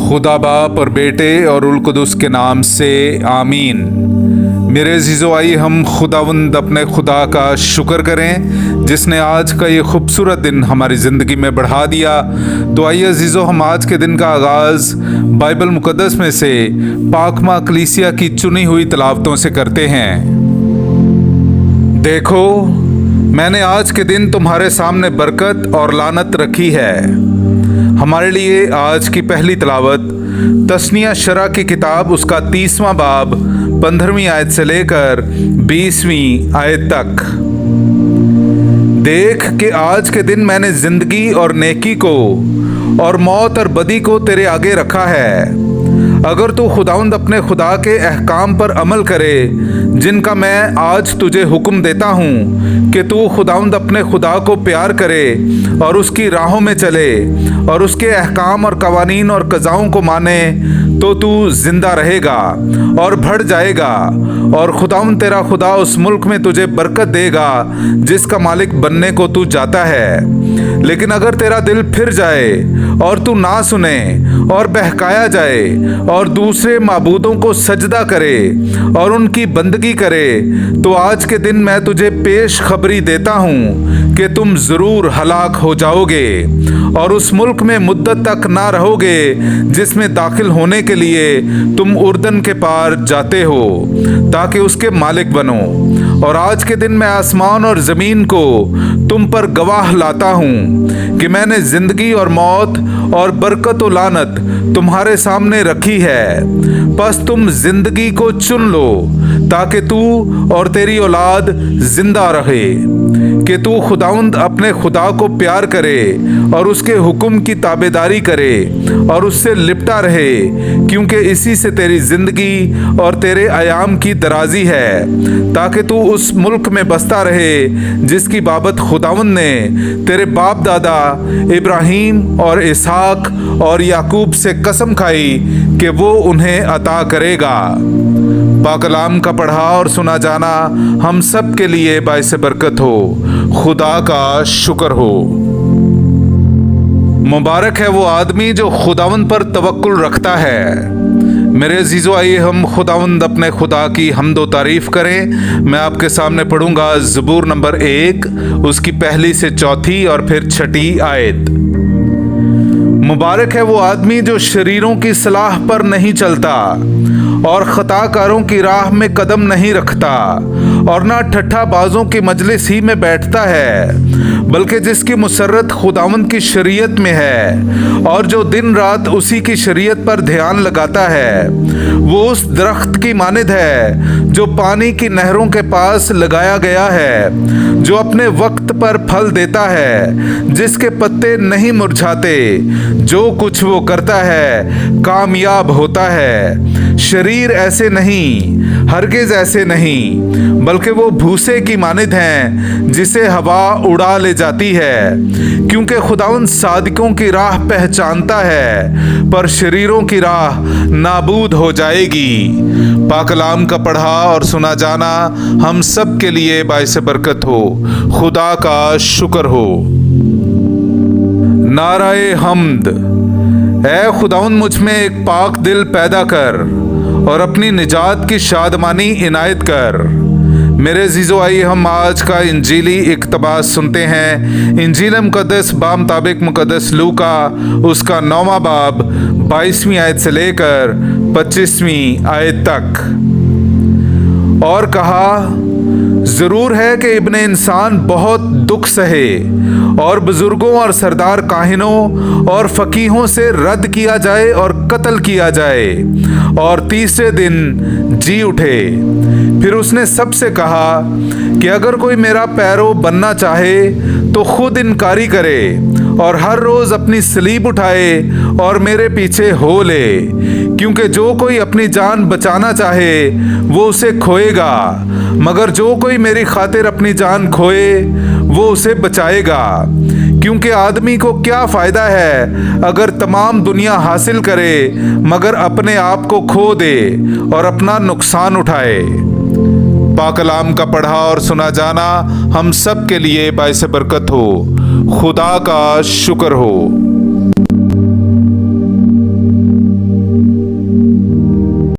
खुदा बाप और बेटे और उल कुदुस के नाम से आमीन। मेरे अजीज़ो, आइए हम खुदावंद अपने खुदा का शुक्र करें जिसने आज का ये खूबसूरत दिन हमारी ज़िंदगी में बढ़ा दिया। तो आइए अजीज़ो, हम आज के दिन का आगाज़ बाइबल मुक़द्दस में से पाकमा कलीसिया की चुनी हुई तिलावतों से करते हैं। देखो, मैंने आज के दिन तुम्हारे सामने बरकत और लानत रखी है। हमारे लिए आज की पहली तिलावत तस्निया शरा की किताब उसका 30वां बाब 15वीं आयत से लेकर 20वीं आयत तक। देख कि आज के दिन मैंने जिंदगी और नेकी को और मौत और बदी को तेरे आगे रखा है। अगर तू खुदावंद अपने खुदा के अहकाम पर अमल करे जिनका मैं आज तुझे हुक्म देता हूँ कि तू खुदावंद अपने खुदा को प्यार करे और उसकी राहों में चले और उसके अहकाम और कवानीन और कज़ाओं को माने, तो तू जिंदा रहेगा और बढ़ जाएगा और खुदावंद तेरा खुदा उस मुल्क में तुझे बरकत देगा जिसका मालिक बनने को तू जाता है। लेकिन अगर तेरा दिल फिर जाए और तू ना सुने और बहकाया जाए और दूसरे माबूदों को सजदा करे और उनकी बंदगी करे, तो आज के दिन मैं तुझे पेश खबरी देता हूँ कि तुम ज़रूर हलाक हो जाओगे और उस मुल्क में मुद्दत तक ना रहोगे जिसमें दाखिल होने के लिए तुम उर्दन के पार जाते हो ताकि उसके मालिक बनो। और आज के दिन मैं आसमान और ज़मीन को तुम पर गवाह लाता हूँ कि मैंने ज़िंदगी और मौत और बरकत और लानत तुम्हारे सामने रखी है। बस तुम ज़िंदगी को चुन लो ताकि तू और तेरी औलाद जिंदा रहे, कि तू खुदावंद अपने खुदा को प्यार करे और उसके हुक्म की ताबेदारी करे और उससे लिपटा रहे, क्योंकि इसी से तेरी ज़िंदगी और तेरे अयाम की दराजी है, ताकि तू उस मुल्क में बसता रहे जिसकी बाबत खुदावंद ने तेरे बाप दादा इब्राहीम और इसहाक और याकूब से कसम खाई कि वो उन्हें अता करेगा। पाकलाम का पढ़ा और सुना जाना हम सब के लिए बाइस बरकत हो। खुदा का शुक्र हो। मुबारक है वो आदमी जो खुदावंद पर तवक्कुल रखता है। मेरे अजीज़ों, आइए हम खुदावंद अपने खुदा की हम्द व तारीफ़ करें। मैं आपके सामने पढ़ूंगा ज़बूर नंबर 1 उसकी पहली से चौथी और फिर छठी आयत। मुबारक है वो आदमी जो शरीरों की सलाह पर नहीं चलता और खताकारों की राह में कदम नहीं रखता और ना ठट्ठा बाजों की मजलिस ही में बैठता है, बल्कि जिसकी मुसर्रत खुदावंद की शरीयत में है और जो दिन रात उसी की शरीयत पर ध्यान लगाता है। वो उस दरख्त की मानिद है जो पानी की नहरों के पास लगाया गया है, जो अपने वक्त पर फल देता है, जिसके पत्ते नहीं मुरझाते। जो कुछ वो करता है कामयाब होता है। शरीर ऐसे नहीं, हरगिज ऐसे नहीं, बल्कि वो भूसे की मानिद हैं जिसे हवा उड़ा ले जाती है, क्योंकि खुदावंद सादिकों की राह पहचानता है पर शरीरों की राह नाबूद हो जाएगी। पाकलाम का पढ़ा और सुना जाना हम सब के लिए बाइस बरकत हो। खुदा का शुक्र हो। नाराए हम्द। ऐ खुदावंद, मुझ में एक पाक दिल पैदा कर और अपनी निजात की शादमानी इनायत कर। मेरे अजीज़ों, आइए हम आज का इंजीली इक़्तिबास सुनते हैं। इंजील मुक़द्दस बामुताबिक मुक़द्दस लूका उसका 9वां बाब 22वीं आयत से लेकर 25वीं आयत तक। और कहा, ज़रूर है कि इब्ने इंसान बहुत दुख सहे और बुजुर्गों और सरदार काहिनों और फ़कीहों से रद्द किया जाए और कत्ल किया जाए और तीसरे दिन जी उठे। फिर उसने सबसे कहा कि अगर कोई मेरा पैरो बनना चाहे तो खुद इनकारी करे और हर रोज़ अपनी सलीब उठाए और मेरे पीछे हो ले, क्योंकि जो कोई अपनी जान बचाना चाहे वो उसे खोएगा, मगर जो कोई मेरी खातिर अपनी जान खोए वो उसे बचाएगा। क्योंकि आदमी को क्या फ़ायदा है अगर तमाम दुनिया हासिल करे मगर अपने आप को खो दे और अपना नुकसान उठाए। पाकलाम का पढ़ा और सुना जाना हम सब के लिए बाइस बरकत हो। खुदा का शुक्र हो।